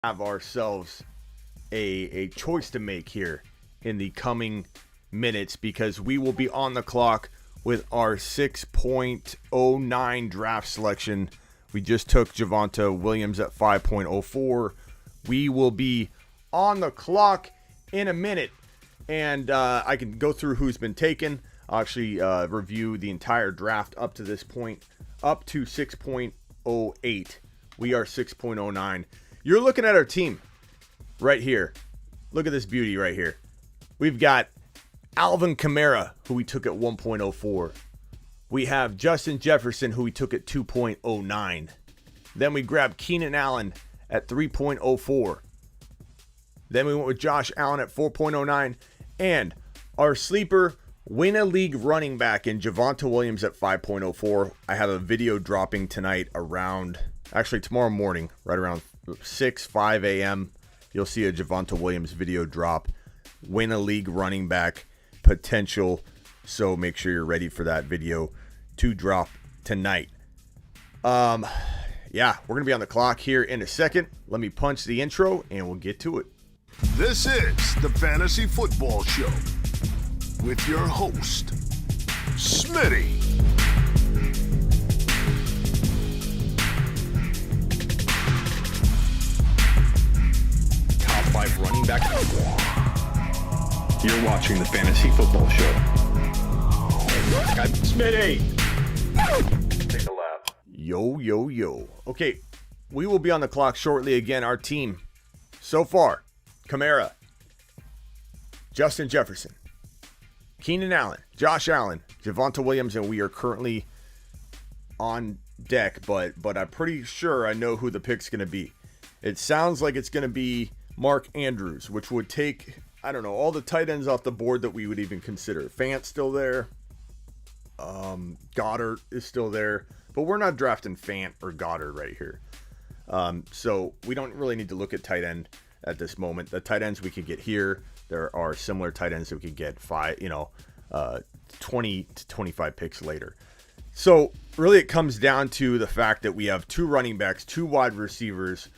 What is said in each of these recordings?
have ourselves a choice to make here in the coming minutes, because we will be on the clock with our 6.09 draft selection. We just took Javonte Williams at 5.04. We will be on the clock in a minute, and I can go through who's been taken. I'll actually review the entire draft up to this point, up to 6.08. We are 6.09. You're looking at our team right here. Look at this beauty right here. We've got Alvin Kamara, who we took at 1.04. We have Justin Jefferson, who we took at 2.09. Then we grabbed Keenan Allen at 3.04. Then we went with Josh Allen at 4.09. And our sleeper win a league running back in Javonte Williams at 5.04. I have a video dropping tonight tomorrow morning, right around 5 a.m. You'll see a Javonte Williams video drop. Win a league running back potential. So make sure you're ready for that video to drop tonight. We're going to be on the clock here in a second. Let me punch the intro and we'll get to it. This is the Fantasy Football Show with your host, Smitty. Top 5 running back. You're watching the Fantasy Football Show. I'm Smitty. Take a lap. Yo. Okay, we will be on the clock shortly. Again, our team so far: Kamara, Justin Jefferson, Keenan Allen, Josh Allen, Javonte Williams, and we are currently on deck, but I'm pretty sure I know who the pick's going to be. It sounds like it's going to be Mark Andrews, which would take, I don't know, all the tight ends off the board that we would even consider. Fant's still there. Goddard is still there, but we're not drafting Fant or Goddard right here. So we don't really need to look at tight end at this moment. The tight ends we could get here, there are similar tight ends that we could get 20 to 25 picks later. So really it comes down to the fact that we have 2 running backs, 2 wide receivers,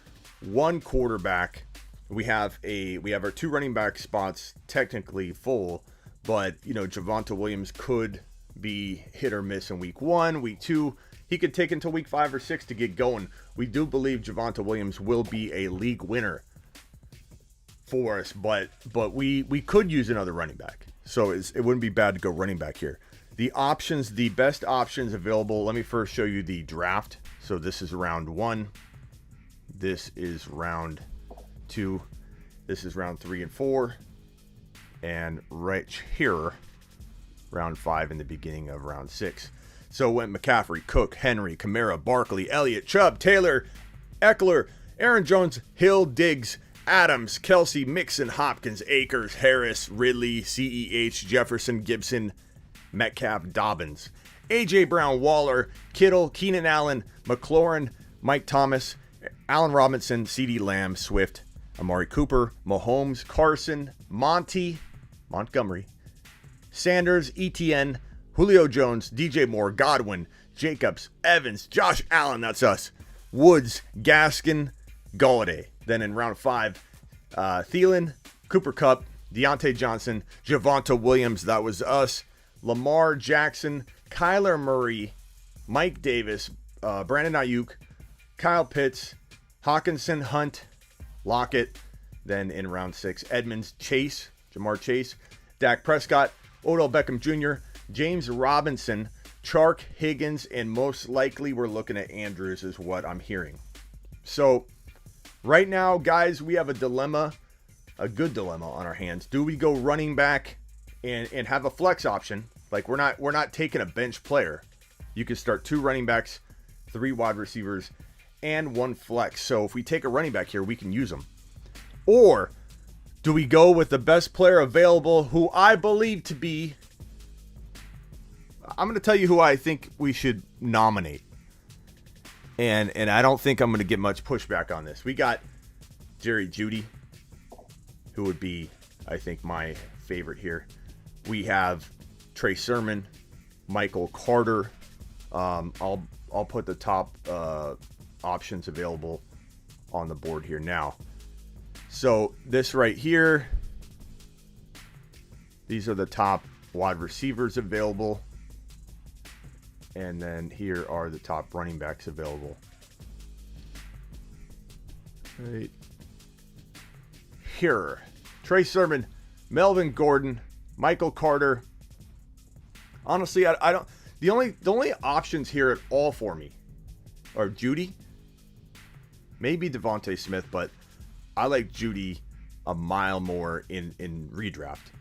1 quarterback. We have our 2 running back spots technically full, but Javonte Williams could be hit or miss in week 1, week 2. He could take until week 5 or 6 to get going. We do believe Javonte Williams will be a league winner for us, but we could use another running back. So it wouldn't be bad to go running back here. The best options available. Let me first show you the draft. So this is round 1. This is round 2. This is round 3 and 4. And right here, round 5 in the beginning of round 6. So went McCaffrey, Cook, Henry, Kamara, Barkley, Elliott, Chubb, Taylor, Eckler, Aaron Jones, Hill, Diggs, Adams, Kelsey, Mixon, Hopkins, Akers, Harris, Ridley, CEH, Jefferson, Gibson, Metcalf, Dobbins, AJ Brown, Waller, Kittle, Keenan Allen, McLaurin, Mike Thomas, Allen Robinson, CeeDee Lamb, Swift, Amari Cooper, Mahomes, Carson, Montgomery, Sanders, ETN, Julio Jones, DJ Moore, Godwin, Jacobs, Evans, Josh Allen, that's us, Woods, Gaskin, Galladay. Then in round 5, Thielen, Cooper Kupp, Deontay Johnson, Javonte Williams, that was us, Lamar Jackson, Kyler Murray, Mike Davis, Brandon Ayuk, Kyle Pitts, Hawkinson, Hunt, Lockett. Then in round 6, Edmonds, Chase, Jamar Chase, Dak Prescott, Odell Beckham Jr., James Robinson, Chark, Higgins, and most likely we're looking at Andrews is what I'm hearing. So right now, guys, we have a good dilemma on our hands. Do we go running back and have a flex option? Like we're not taking a bench player. You can start 2 running backs, 3 wide receivers, and 1 flex. So if we take a running back here, we can use them. Or do we go with the best player available, who I believe to be, I'm going to tell you who I think we should nominate. And I don't think I'm going to get much pushback on this. We got Jerry Jeudy, who would be, I think, my favorite here. We have Trey Sermon, Michael Carter. I'll put the top options available on the board here now. So this right here, these are the top wide receivers available. And then here are the top running backs available. Right here. Trey Sermon, Melvin Gordon, Michael Carter. Honestly, I don't. The only options here at all for me are Judy, maybe Javonte Smith, but I like Judy a mile more in redraft.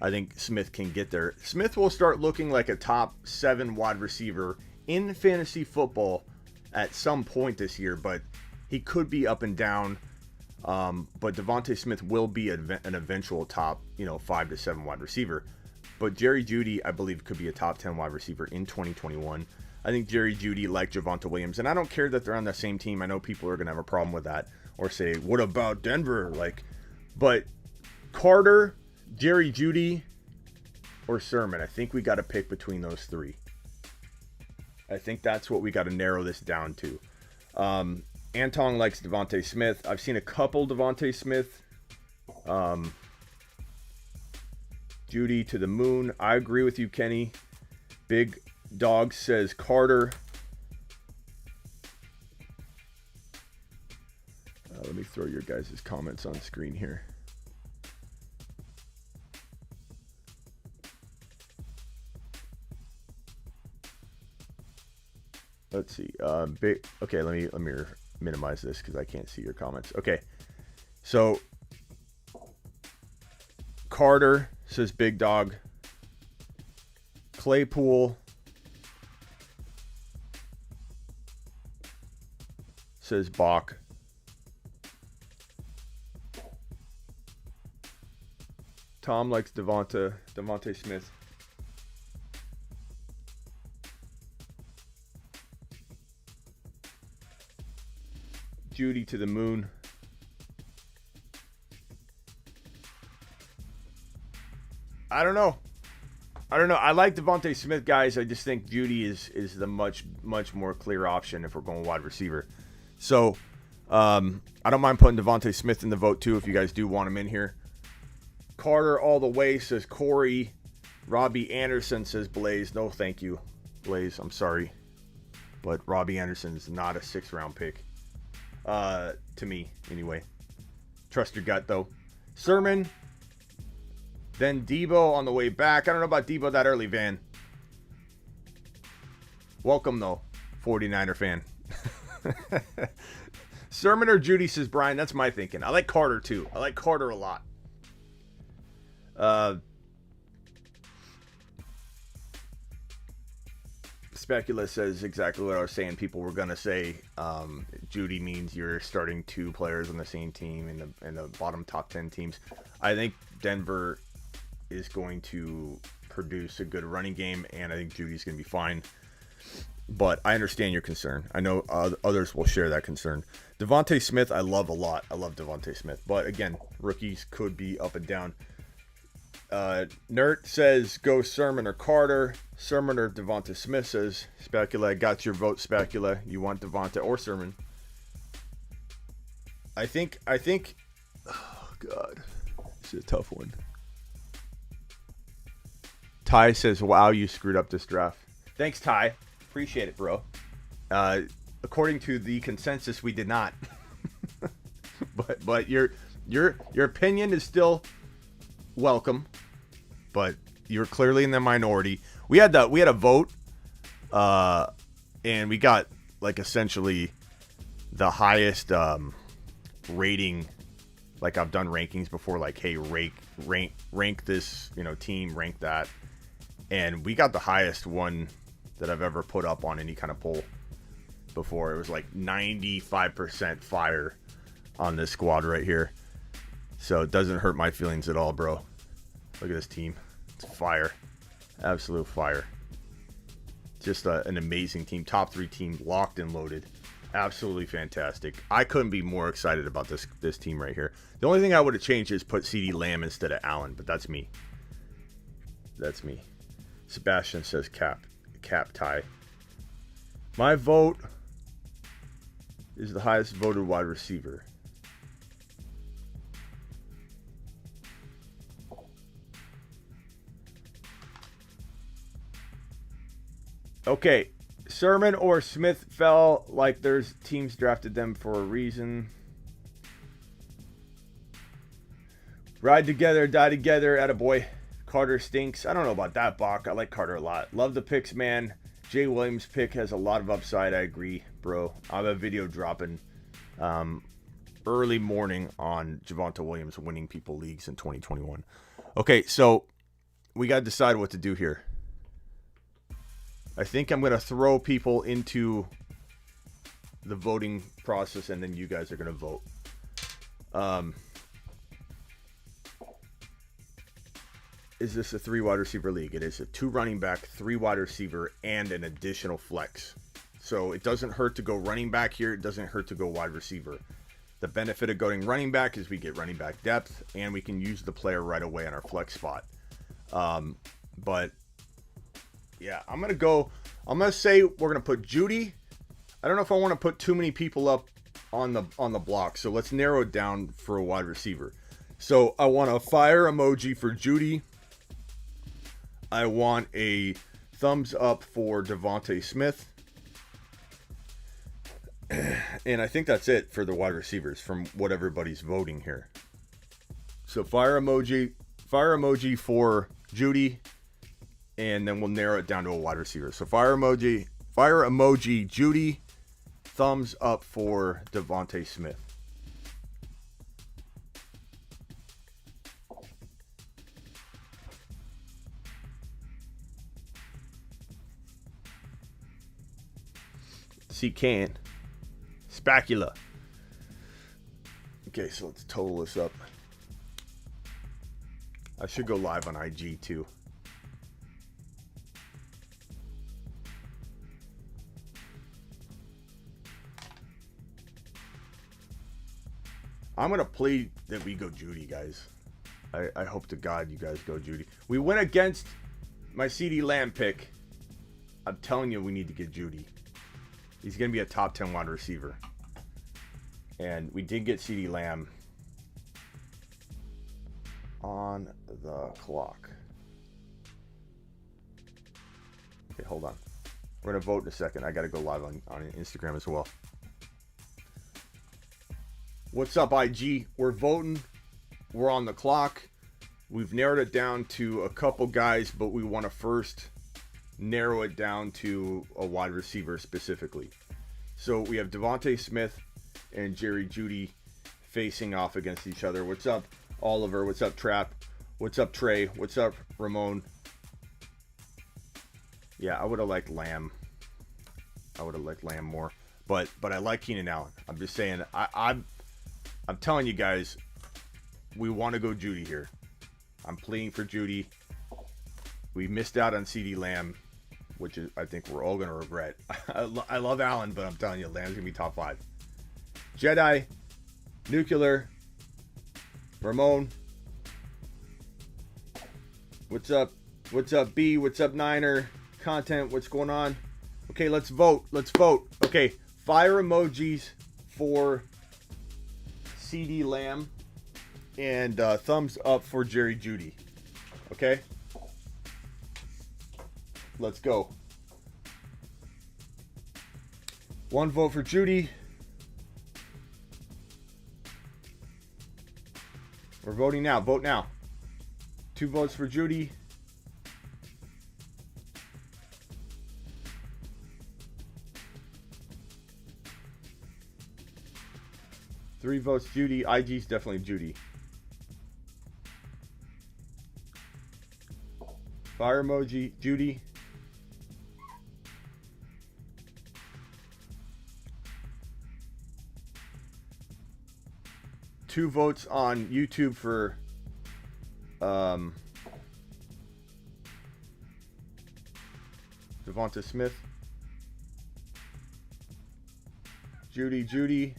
I think Smith can get there. Smith will start looking like a top 7 wide receiver in fantasy football at some point this year, but he could be up and down. But Javonte Smith will be an eventual top, 5 to 7 wide receiver. But Jerry Jeudy, I believe, could be a top 10 wide receiver in 2021. I think Jerry Jeudy, like Javonte Williams, and I don't care that they're on the same team. I know people are going to have a problem with that or say, what about Denver? But Carter, Jerry Jeudy, or Sermon, I think we got to pick between those 3. I think that's what we got to narrow this down to. Anton likes Javonte Smith. I've seen a couple Javonte Smith. Judy to the moon. I agree with you, Kenny. Big Dog says Carter. Let me throw your guys' comments on screen here. Let's see. Okay, let me minimize this because I can't see your comments. Okay, so Carter says Big Dog. Claypool says Bach. Tom likes Javonte Smith. Judy to the moon. I don't know. I like Javonte Smith, guys. I just think Judy is the much more clear option if we're going wide receiver. So I don't mind putting Javonte Smith in the vote too if you guys do want him in here. Carter all the way says Corey. Robbie Anderson says Blaze. No, thank you, Blaze. I'm sorry, but Robbie Anderson is not a 6th-round pick. To me, anyway. Trust your gut, though. Sermon. Then Debo on the way back. I don't know about Debo that early, Van. Welcome, though, 49er fan. Sermon or Judy, says Brian. That's my thinking. I like Carter, too. I like Carter a lot. Specula says exactly what I was saying. People were going to say Judy means you're starting 2 players on the same team in the bottom top 10 teams. I think Denver is going to produce a good running game, and I think Judy's going to be fine. But I understand your concern. I know others will share that concern. Javonte Smith, I love a lot. I love Javonte Smith. But again, rookies could be up and down. Nert says go Sermon or Carter. Sermon or Javonte Smith, says Specula. I got your vote, Specula. You want Javonte or Sermon? I think. Oh God, this is a tough one. Ty says, "Wow, you screwed up this draft." Thanks, Ty. Appreciate it, bro. According to the consensus, we did not. but your opinion is still welcome. But you're clearly in the minority. We had a vote, and we got like essentially the highest rating. Like I've done rankings before, like hey, rank this team, rank that, and we got the highest one that I've ever put up on any kind of poll before. It was like 95% fire on this squad right here. So it doesn't hurt my feelings at all, bro. Look at this team. It's fire. Absolute fire. Just an amazing team. Top 3 team, locked and loaded. Absolutely fantastic. I couldn't be more excited about this team right here. The only thing I would have changed is put CeeDee Lamb instead of Allen, but that's me. That's me. Sebastian says cap tie. My vote is the highest voted wide receiver. Okay. Sermon or Smith fell like there's teams drafted them for a reason. Ride together, die together. Attaboy. Carter stinks. I don't know about that, Bach. I like Carter a lot. Love the picks, man. Jay Williams' pick has a lot of upside. I agree, bro. I have a video dropping early morning on Javonte Williams winning people leagues in 2021. Okay, so we got to decide what to do here. I think I'm going to throw people into the voting process, and then you guys are going to vote. Is this a 3 wide receiver league? It is a 2 running back, 3 wide receiver, and an additional flex. So it doesn't hurt to go running back here. It doesn't hurt to go wide receiver. The benefit of going running back is we get running back depth, and we can use the player right away on our flex spot. But yeah, I'm gonna say we're gonna put Judy. I don't know if I want to put too many people up on the block, so let's narrow it down for a wide receiver. So I want a fire emoji for Judy. I want a thumbs up for Javonte Smith. And I think that's it for the wide receivers from what everybody's voting here. So fire emoji for Judy, and then we'll narrow it down to a wide receiver. So fire emoji Judy, thumbs up for Javonte Smith. See can. Spacula. Okay, so let's total this up. I should go live on IG too. I'm going to play that we go Judy, guys. I hope to God you guys go Judy. We went against my CeeDee Lamb pick. I'm telling you, we need to get Judy. He's going to be a top 10 wide receiver. And we did get CeeDee Lamb on the clock. Okay, hold on. We're going to vote in a second. I got to go live on Instagram as well. What's up, IG? We're voting. We're on the clock. We've narrowed it down to a couple guys, but we want to first narrow it down to a wide receiver specifically. So we have Javonte Smith and Jerry Jeudy facing off against each other. What's up, Oliver? What's up, Trap? What's up, Trey? What's up, Ramon? Yeah, I would have liked Lamb. I would have liked Lamb more, but I like Keenan Allen. I'm just saying, I'm telling you guys, we want to go Jeudy here. I'm pleading for Jeudy. We missed out on CeeDee Lamb, which is, I think we're all going to regret. I love Allen, but I'm telling you, Lamb's going to be top 5. Jedi, Nuclear, Ramon. What's up? What's up, B? What's up, Niner? Content, what's going on? Okay, let's vote. Let's vote. Okay, fire emojis for CeeDee Lamb and thumbs up for Jerry Jeudy. Okay? Let's go. 1 vote for Jeudy. We're voting now. Vote now. 2 votes for Jeudy. Three votes Jeudy. IG's definitely Jeudy. Fire emoji Jeudy. Two votes on YouTube for Javonte Smith. Jeudy.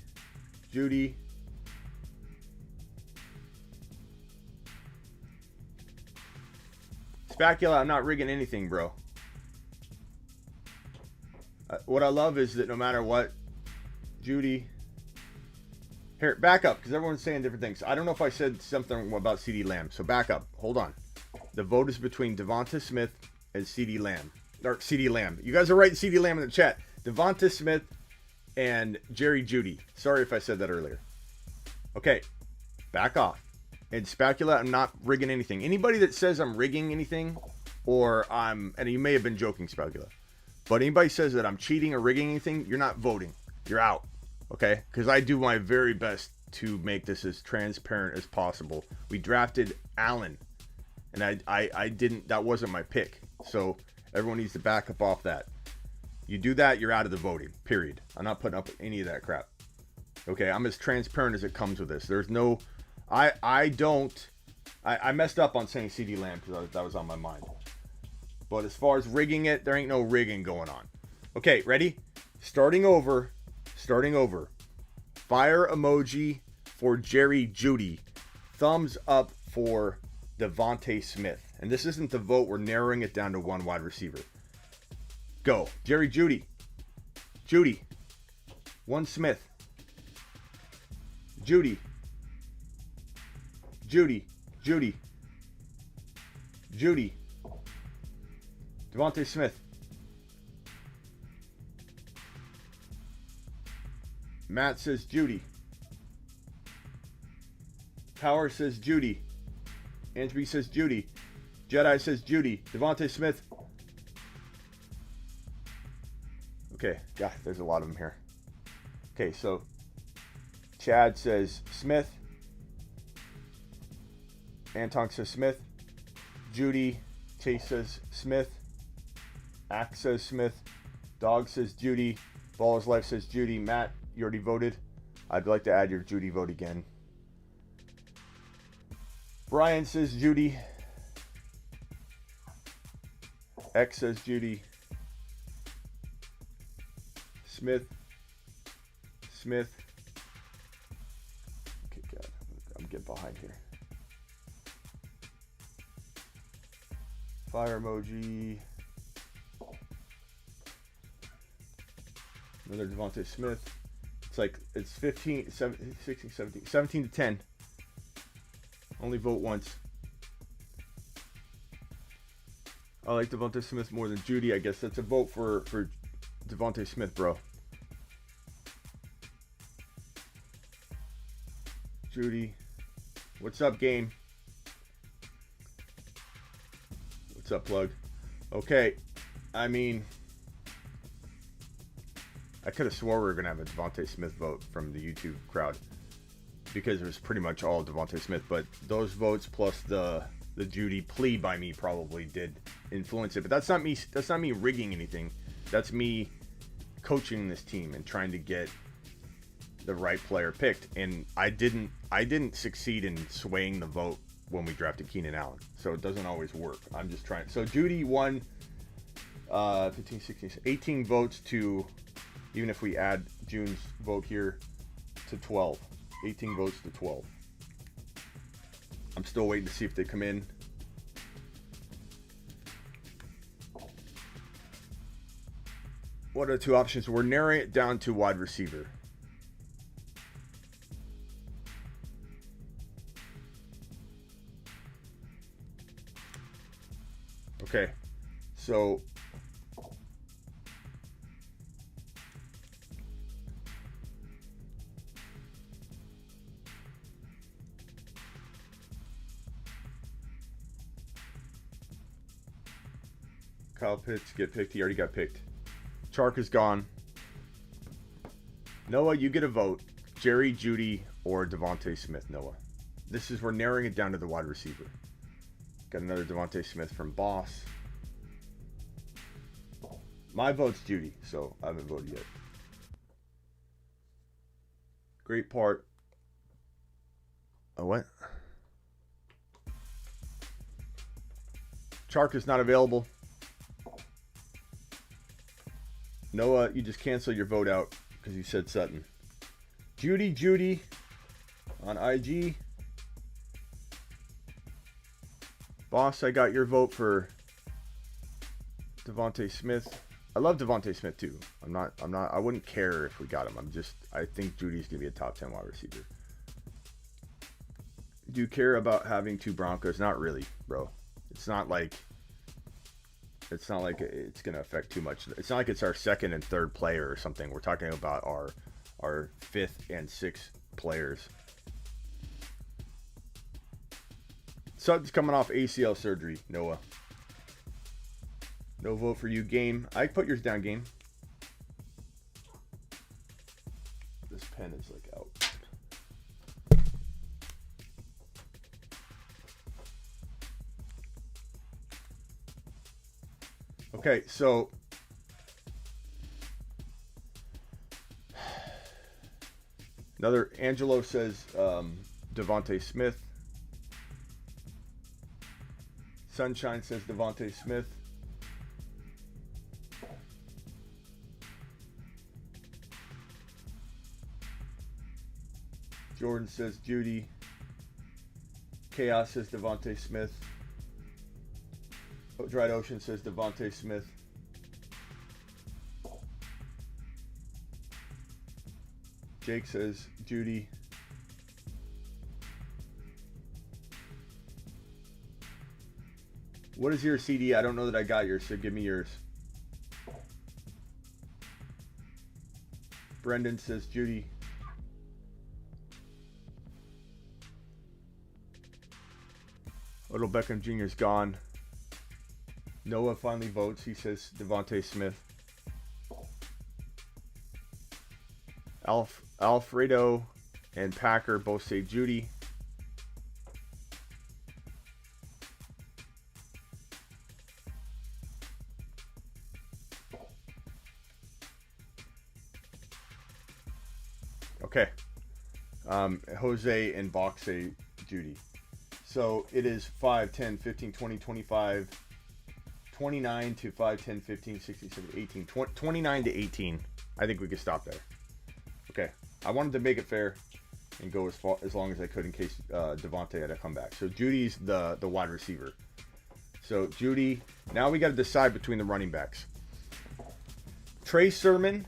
Spacula, I'm not rigging anything, bro. What I love is that no matter what, Jeudy. Here, back up, because everyone's saying different things. I don't know if I said something about CeeDee Lamb, so back up. Hold on. The vote is between Javonte Smith and CeeDee Lamb. or CeeDee Lamb. You guys are writing CeeDee Lamb in the chat. Devonta Smith and Jerry Jeudy. Sorry if I said that earlier. Okay, back off. And Spacula, I'm not rigging anything. Anybody that says I'm rigging anything, and you may have been joking, Spacula, but anybody says that I'm cheating or rigging anything, you're not voting. You're out. Okay? Because I do my very best to make this as transparent as possible. We drafted Allen, and I didn't, that wasn't my pick. So everyone needs to back up off that. You do that, you're out of the voting, period. I'm not putting up any of that crap. Okay, I'm as transparent as it comes with this. There's no, I messed up on saying CeeDee Lamb because that was on my mind. But as far as rigging it, there ain't no rigging going on. Okay, ready? Starting over. Fire emoji for Jerry Jeudy. Thumbs up for Devonta Smith. And this isn't the vote. We're narrowing it down to one wide receiver. Go. Jerry Jeudy. One Smith. Jeudy. Devonta Smith. Matt says Jeudy. Power says Jeudy. Ansby says Jeudy. Jedi says Jeudy. Devonta Smith. Okay, God, there's a lot of them here. Okay, so Chad says Smith. Anton says Smith. Jeudy. Chase says Smith. Axe says Smith. Dog says Jeudy. Baller's Life says Jeudy. Matt, you already voted. I'd like to add your Jeudy vote again. Brian says Jeudy. X says Jeudy. Smith. Okay, God, I'm getting behind here. Fire emoji. Another Devonta Smith. It's 15, 17, 16, 17, 17 to 10. Only vote once. I like Devonta Smith more than Jeudy. I guess that's a vote for Devonta Smith, bro. Jeudy. What's up, game? What's up, plug? Okay. I mean, I could have swore we were going to have a Devonta Smith vote from the YouTube crowd because it was pretty much all Devonta Smith, but those votes plus the Jeudy plea by me probably did influence it. But that's not me rigging anything. That's me coaching this team and trying to get the right player picked. And I didn't succeed in swaying the vote when we drafted Keenan Allen. So it doesn't always work. I'm just trying. So Jeudy won 15, 16, 18 votes to, even if we add June's vote here, to 12. 18 votes to 12. I'm still waiting to see if they come in. What are the two options? We're narrowing it down to wide receiver. Okay, so Kyle Pitts get picked. He already got picked. Chark is gone. Noah, you get a vote. Jerry, Jeudy, or Devonta Smith. Noah. We're narrowing it down to the wide receiver. Got another Devonta Smith from Boss. My vote's Jeudy, so I haven't voted yet. Great part. Oh, what? Chark is not available. Noah, you just cancel your vote out because you said Sutton. Jeudy on IG. Boss, I got your vote for Devonta Smith. I love Devonta Smith too. I wouldn't care if we got him. I think Judy's gonna be a top 10 wide receiver. Do you care about having two Broncos? Not really, bro. It's not like it's not like it's going to affect too much. It's not like it's our second and third player or something. We're talking about our fifth and sixth players. Suggs coming off ACL surgery, Noah. No vote for you, Game. I put yours down, Game. This pen is like out. Okay, so another Angelo says Devontae Smith. Sunshine says Devontae Smith. Jordan says Judy. Chaos says Devontae Smith. Dried Ocean says Devontae Smith. Jake says Judy. What is your CD? I don't know that I got yours, so give me yours. Brendan says Judy. Little Beckham Jr.'s gone. Noah finally votes. He says Devontae Smith. Alfredo and Packer both say Judy. Okay. Jose and Bach say Judy. So it is 5, 10, 15, 20, 25, 29 to 5, 10, 15, 16, 17, 18, 20, 29 to 18. I think we could stop there. Okay. I wanted to make it fair and go as long as I could in case Devontae had to come back. So Judy's the wide receiver. So Judy, now we got to decide between the running backs. Trey Sermon,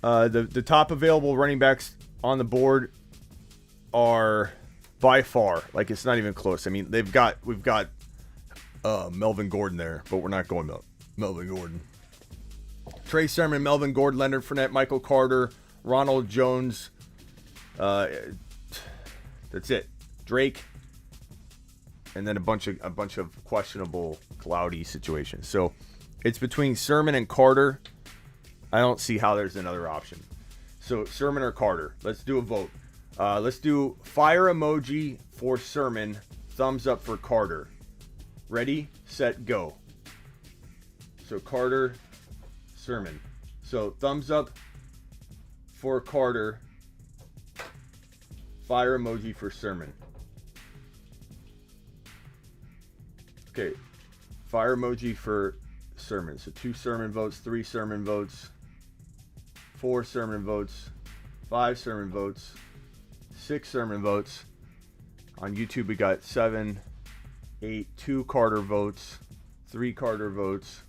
the top available running backs on the board are by far, like it's not even close. I mean, we've got Melvin Gordon there, but we're not going Melvin Gordon. Trey Sermon, Melvin Gordon, Leonard Fournette, Michael Carter, Ronald Jones. That's it. Drake, and then a bunch of questionable, cloudy situations. So it's between Sermon and Carter. I don't see how there's another option. So Sermon or Carter. Let's do a vote. Let's do fire emoji for Sermon, thumbs up for Carter. Ready, set, go. So Carter, Sermon. So thumbs up for Carter, fire emoji for Sermon. Okay, fire emoji for Sermon. So 2 Sermon votes, 3 Sermon votes, 4 Sermon votes, 5 Sermon votes, 6 Sermon votes. On YouTube, we got 7, 8, 2 Carter votes, 3 Carter votes,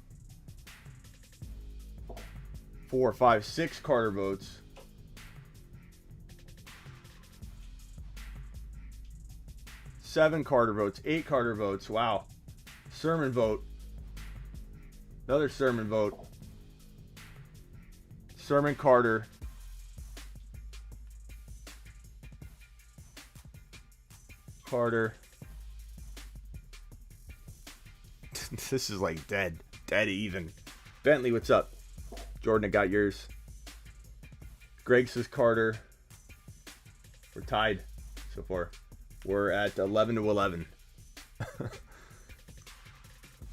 4, 5, 6 Carter votes, 7 Carter votes, 8 Carter votes. Wow. Sermon vote. Another Sermon vote. Sermon Carter. Carter. This is like dead even. Bentley, what's up? Jordan, I got yours. Greg says Carter. We're tied so far. We're at 11 to 11.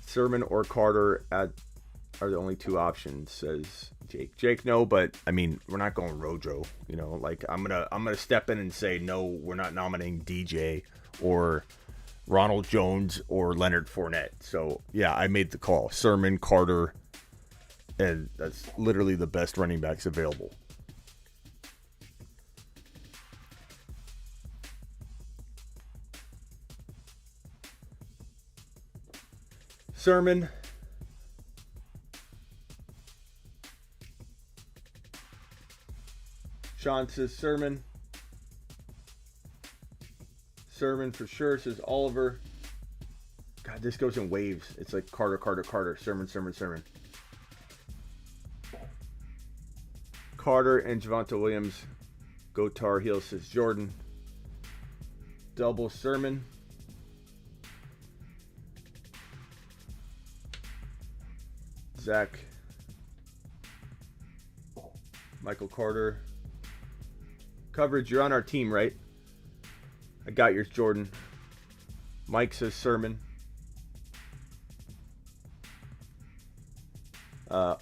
Sermon or Carter are the only 2 options, says Jake. Jake, no, but I mean, we're not going Rojo. You know, like I'm gonna step in and say no. We're not nominating DJ or Ronald Jones or Leonard Fournette. So yeah, I made the call. Sermon, Carter, and that's literally the best running backs available. Sermon. Sean says Sermon. Sermon for sure, says Oliver. God, this goes in waves. It's like Carter, Carter, Carter, Sermon, Sermon, Sermon. Carter and Javonte Williams. Go Tar Heels, says Jordan. Double Sermon. Zach. Michael Carter. Coverage, you're on our team, right? I got yours, Jordan. Mike says Sermon.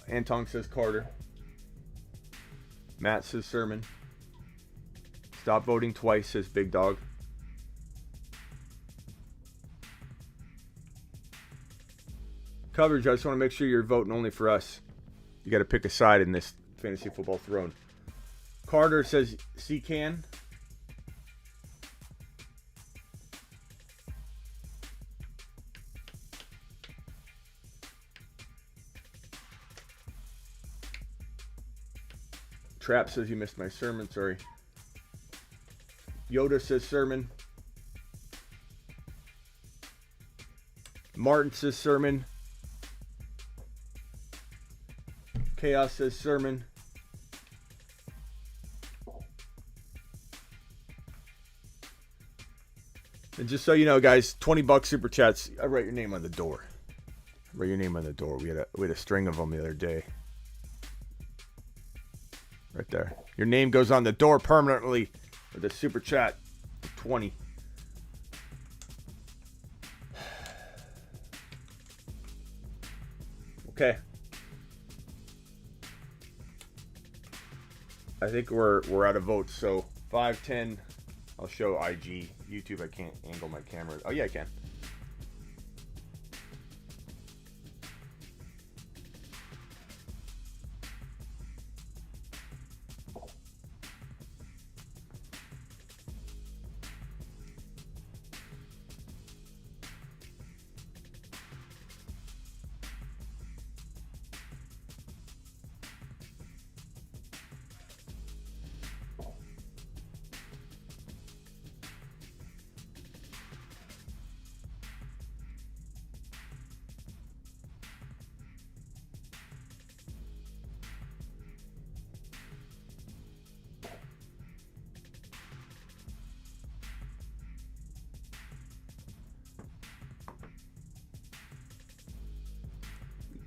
Anton says Carter. Matt says Sermon. Stop voting twice, says Big Dog. Coverage, I just want to make sure you're voting only for us. You got to pick a side in this fantasy football throne. Carter says C-Can. Trap says you missed my sermon, sorry. Yoda says sermon. Martin says sermon. Chaos says sermon. And just so you know, guys, $20 super chats. I write your name on the door. Write your name on the door. We had a string of them the other day. Right there. Your name goes on the door permanently with a super chat. 20. Okay. I think we're out of votes. So 5, 10. I'll show IG. YouTube, I can't angle my camera. Oh yeah, I can.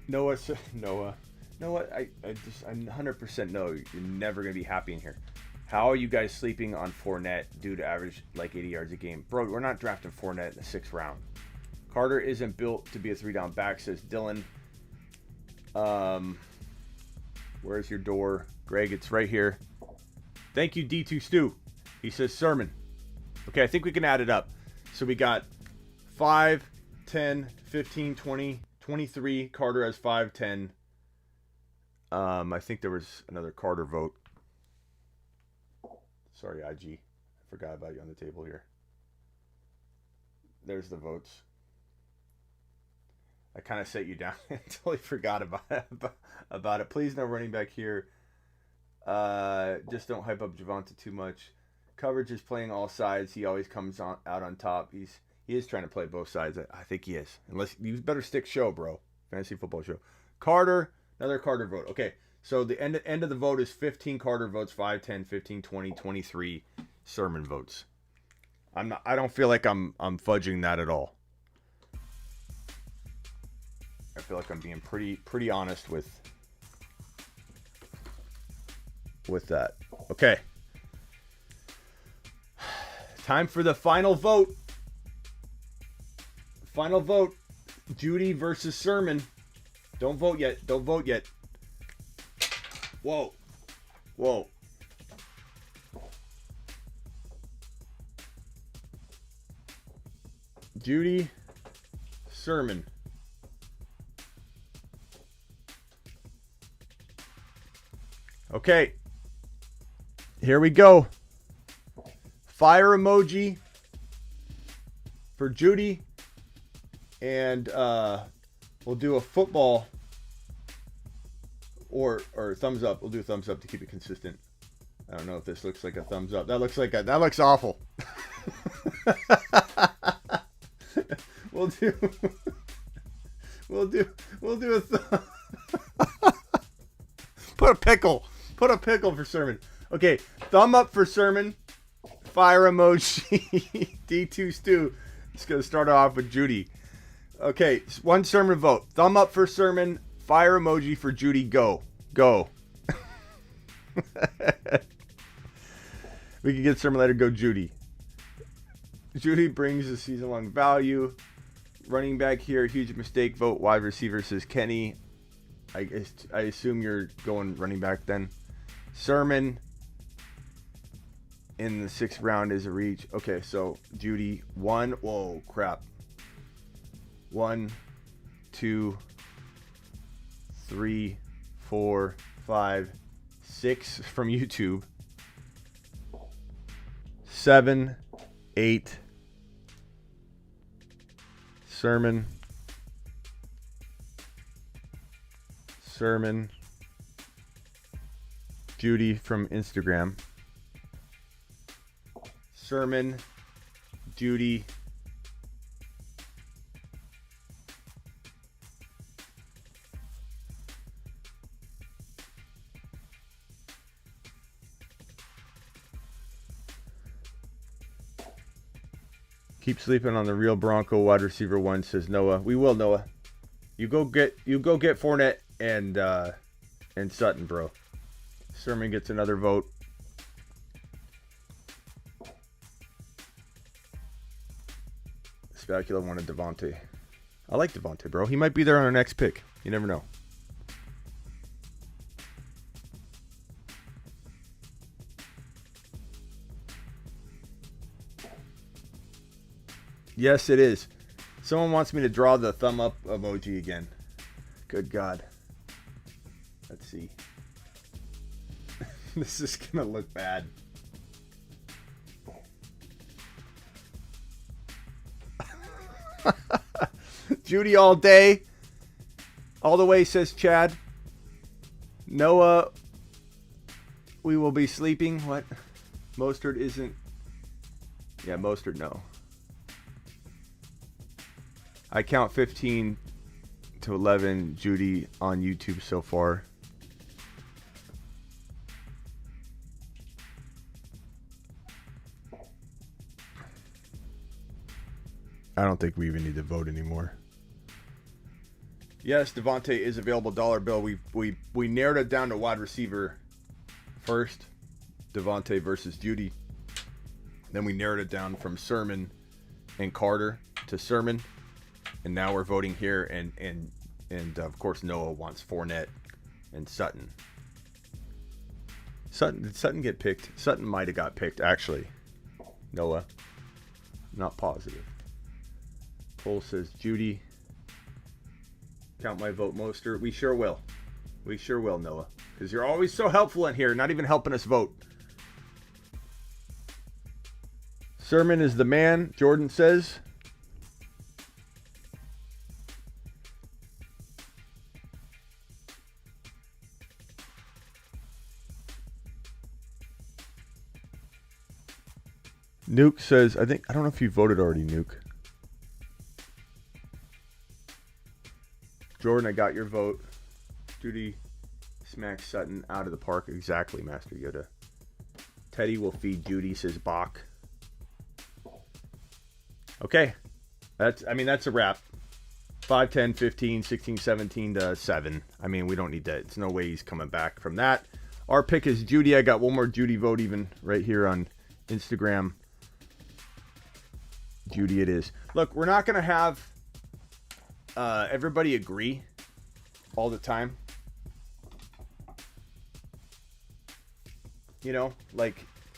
Noah, I 100% know you're never going to be happy in here. How are you guys sleeping on Fournette due to average like 80 yards a game? Bro, we're not drafting Fournette in the 6th round. Carter isn't built to be a 3-down back, says Dylan. Where's your door? Greg, it's right here. Thank you, D2 Stu. He says sermon. Okay, I think we can add it up. So we got 5, 10, 15, 20, 23. Carter has 5, 10. I think there was another Carter vote. Sorry, IG. I forgot about you on the table here. There's the votes. I kind of set you down and totally forgot about it. Please no running back here. Just don't hype up Javonte too much. Coverage is playing all sides. He always comes out on top. He is trying to play both sides. I think he is. Unless you better stick show, bro. Fantasy football show. Carter, another Carter vote. Okay, so the end of the vote is 15 Carter votes, 5, 10, 15, 20, 23 sermon votes. I don't feel like I'm fudging that at all. I feel like I'm being pretty honest with that. Okay. Time for the final vote. Final vote. Judy versus Sermon. Don't vote yet. Don't vote yet. Whoa. Whoa. Judy. Sermon. Okay. Here we go. Fire emoji for Judy. And we'll do a football or thumbs up. We'll do a thumbs up to keep it consistent. I don't know if this looks like a thumbs up. That looks awful. We'll do Sermon. Okay, thumb up for Sermon. Fire emoji. D2 Stew. It's going to start off with Judy. Okay, one Sermon vote. Thumb up for Sermon. Fire emoji for Judy. Go. Go. We can get Sermon later. Go Judy. Judy brings the season-long value. Running back here, huge mistake. Vote wide receiver, says Kenny. I assume you're going running back then. Sermon in the 6th round is a reach. Okay, so Judy, 1. Whoa, crap. 1, 2, 3, 4, 5, 6 from YouTube. 7, 8. Sermon. Judy from Instagram. Sermon. Judy. Keep sleeping on the real Bronco wide receiver 1, says Noah. We will, Noah. You go get Fournette and Sutton, bro. Sermon gets another vote. Specula wanted Javonte. I like Javonte, bro. He might be there on our next pick. You never know. Yes, it is. Someone wants me to draw the thumb up emoji again. Good God. Let's see. This is going to look bad. Judy all day. All the way, says Chad. Noah, we will be sleeping. What? Mostert isn't. Yeah, Mostert, no. I count 15 to 11 Judy on YouTube so far. I don't think we even need to vote anymore. Yes, Javonte is available. Dollar bill. We narrowed it down to wide receiver first. Javonte versus Judy. Then we narrowed it down from Sermon and Carter to Sermon. And now we're voting here, and of course Noah wants Fournette and Sutton. Did Sutton get picked? Sutton might have got picked, actually. Noah. Not positive. Cole says Judy. Count my vote, Moster. We sure will. We sure will, Noah. Because you're always so helpful in here, not even helping us vote. Sermon is the man, Jordan says. Nuke says, I don't know if you voted already, Nuke. Jordan, I got your vote. Judy smacks Sutton out of the park. Exactly, Master Yoda. Teddy will feed Judy, says Bach. Okay. That's a wrap. 5, 10, 15, 16, 17 to 7. I mean, we don't need that. It's no way he's coming back from that. Our pick is Judy. I got one more Judy vote even right here on Instagram. Judy it is. Look, we're not going to have everybody agree all the time. You know,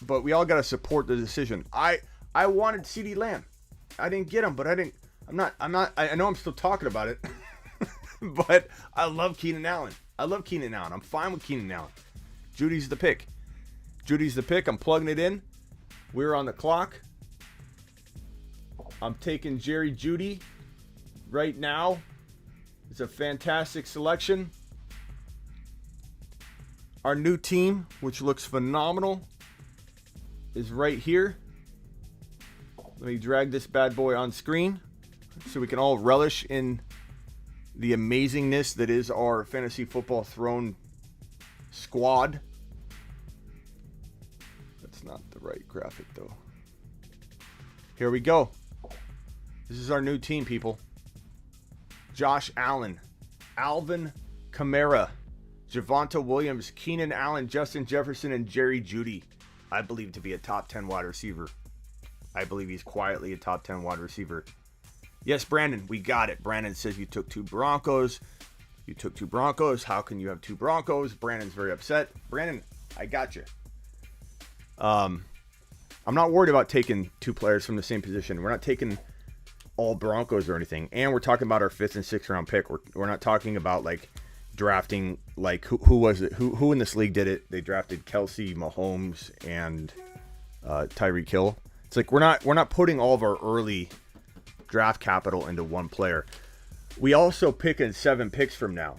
but we all got to support the decision. I wanted CeeDee Lamb. I didn't get him, but I know I'm still talking about it. But I love Keenan Allen. I'm fine with Keenan Allen. Judy's the pick. I'm plugging it in. We're on the clock. I'm taking Jerry Judy right now. It's a fantastic selection. Our new team, which looks phenomenal, is right here. Let me drag this bad boy on screen so we can all relish in the amazingness that is our Fantasy Football Throne squad. the right graphic, though. Here we go. This is our new team, people. Josh Allen, Alvin Kamara, Javonte Williams, Keenan Allen, Justin Jefferson, and Jerry Jeudy. I believe to be a top 10 wide receiver. I believe he's quietly a top 10 wide receiver. Yes, Brandon, we got it. Brandon says you took 2 Broncos. You took 2 Broncos. How can you have 2 Broncos? Brandon's very upset. Brandon, I got you. I'm not worried about taking 2 players from the same position. We're not taking all Broncos or anything. And we're talking about our 5th and 6th round pick. We're not talking about like drafting like who was it? Who in this league did it? They drafted Kelsey, Mahomes, and Tyreek Hill. It's like we're not putting all of our early draft capital into one player. We also pick in 7 picks from now.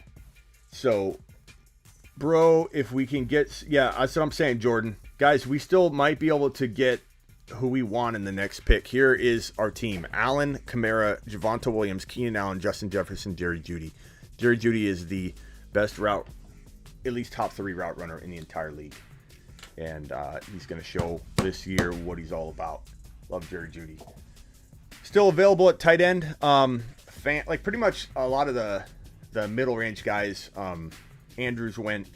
So, bro, if we can get, yeah, that's what I'm saying, Jordan. Guys, we still might be able to get who we want in the next pick. Here is our team. Allen, Kamara, Javonte Williams, Keenan Allen, Justin Jefferson, Jerry Jeudy. Jerry Jeudy is the best route, at least top 3 route runner in the entire league. And he's going to show this year what he's all about. Love Jerry Jeudy. Still available at tight end. Like pretty much a lot of the middle range guys. Andrews went.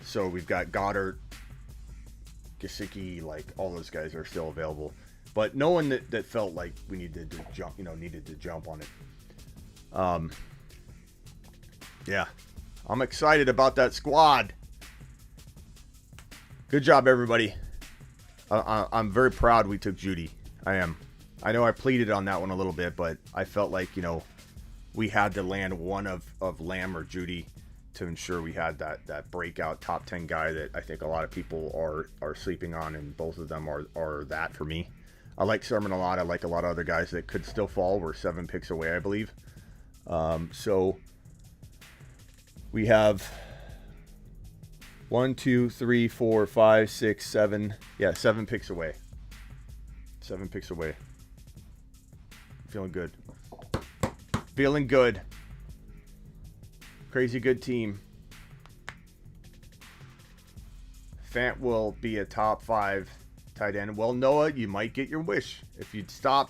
So we've got Goddard, Gesicki, like all those guys are still available, but no one that felt like we needed to jump, needed to jump on it. Yeah, I'm excited about that squad. Good job, everybody. I'm very proud we took Jeudy. I am. I know I pleaded on that one a little bit, but I felt like, we had to land one of Lamb or Jeudy to ensure we had that breakout top 10 guy that I think a lot of people are sleeping on, and both of them are that for me. I like Sermon a lot. I like a lot of other guys that could still fall. We're 7 picks away, I believe. So we have 1, 2, 3, 4, 5, 6, 7. Yeah, 7 picks away. 7 picks away. Feeling good. Feeling good. Crazy good team. Fant will be a top 5 tight end. Well, Noah, you might get your wish. If you start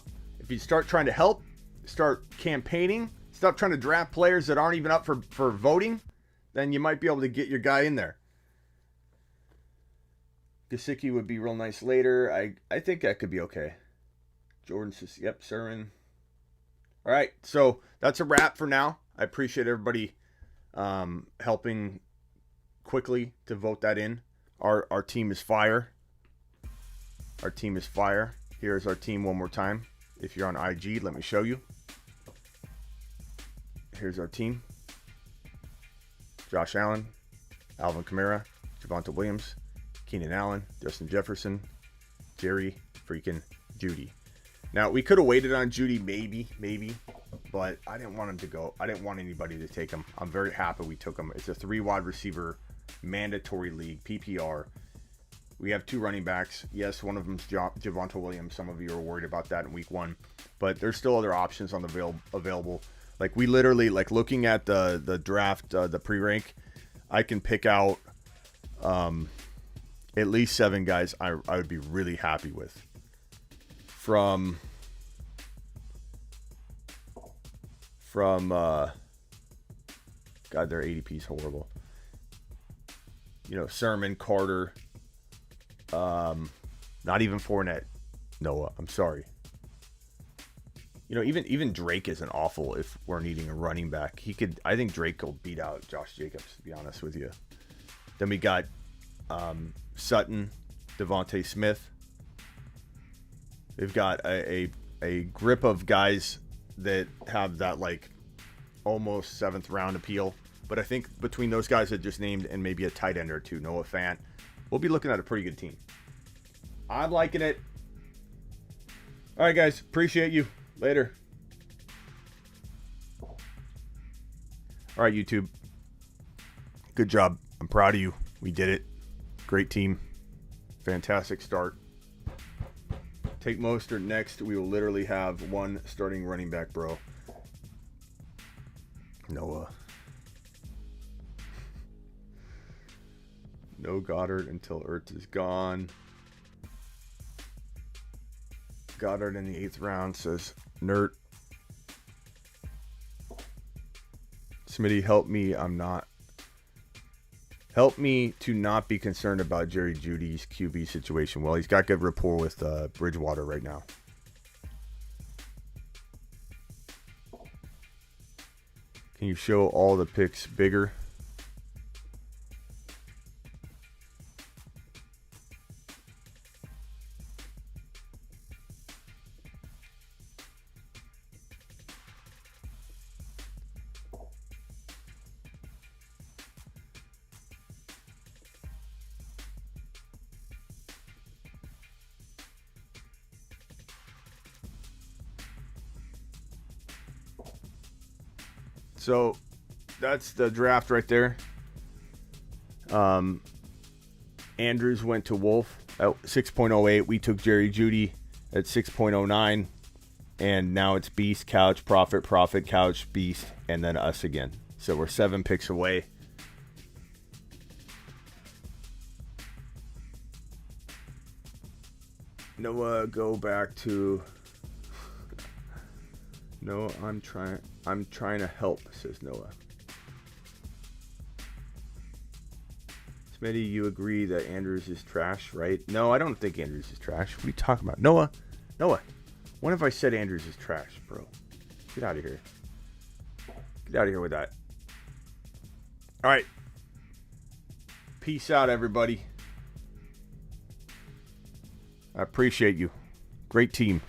trying to help, start campaigning, stop trying to draft players that aren't even up for voting, then you might be able to get your guy in there. Gesicki would be real nice later. I think that could be okay. Jordan says, yep, Sermon. All right, so that's a wrap for now. I appreciate everybody helping quickly to vote that in. Our team is fire. Our team is fire. Here's our team one more time. If you're on IG, let me show you. Here's our team. Josh Allen, Alvin Kamara, Javonte Williams, Keenan Allen, Justin Jefferson, Jerry freaking Jeudy. Now, we could have waited on Jeudy, maybe, but I didn't want him to go. I didn't want anybody to take him. I'm very happy we took him. It's a 3 wide receiver mandatory league, PPR. We have 2 running backs. Yes, one of them's Javonte Williams. Some of you are worried about that in week 1, but there's still other options on the available. Like we literally, like looking at the draft, the pre-rank, I can pick out at least 7 guys I would be really happy with. From God, their ADP is horrible. Sermon, Carter, not even Fournette. Noah, I'm sorry. Even Drake isn't awful if we're needing a running back. I think Drake will beat out Josh Jacobs, to be honest with you. Then we got Sutton, Devontae Smith. They've got a grip of guys that have that like almost 7th round appeal. But I think between those guys that just named and maybe a tight end or 2, Noah Fant, we'll be looking at a pretty good team. I'm liking it. All right, guys. Appreciate you. Later. All right, YouTube. Good job. I'm proud of you. We did it. Great team. Fantastic start. Take Mostert next. We will literally have 1 starting running back, bro. Noah. No Goddard until Ertz is gone. Goddard in the 8th round, says Nerd. Smitty, help me. Help me to not be concerned about Jerry Jeudy's QB situation. Well, he's got good rapport with Bridgewater right now. Can you show all the picks bigger? So that's the draft right there. Andrews went to Wolf at 6.08. We took Jerry Jeudy at 6.09. And now it's Beast, Couch, Prophet, Couch, Beast, and then us again. So we're 7 picks away. Noah, go back to... Noah, I'm trying to help, says Noah. Smitty, you agree that Andrews is trash, right? No, I don't think Andrews is trash. What are you talking about? Noah, when have I said Andrews is trash, bro? Get out of here. Get out of here with that. All right. Peace out, everybody. I appreciate you. Great team.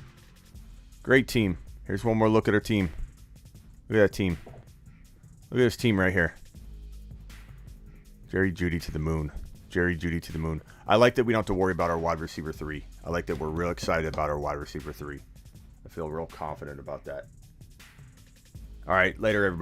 Great team. Here's one more look at our team. Look at that team. Look at this team right here. Jerry Jeudy to the moon. Jerry Jeudy to the moon. I like that we don't have to worry about our wide receiver 3. I like that we're real excited about our wide receiver 3. I feel real confident about that. All right, later, everybody.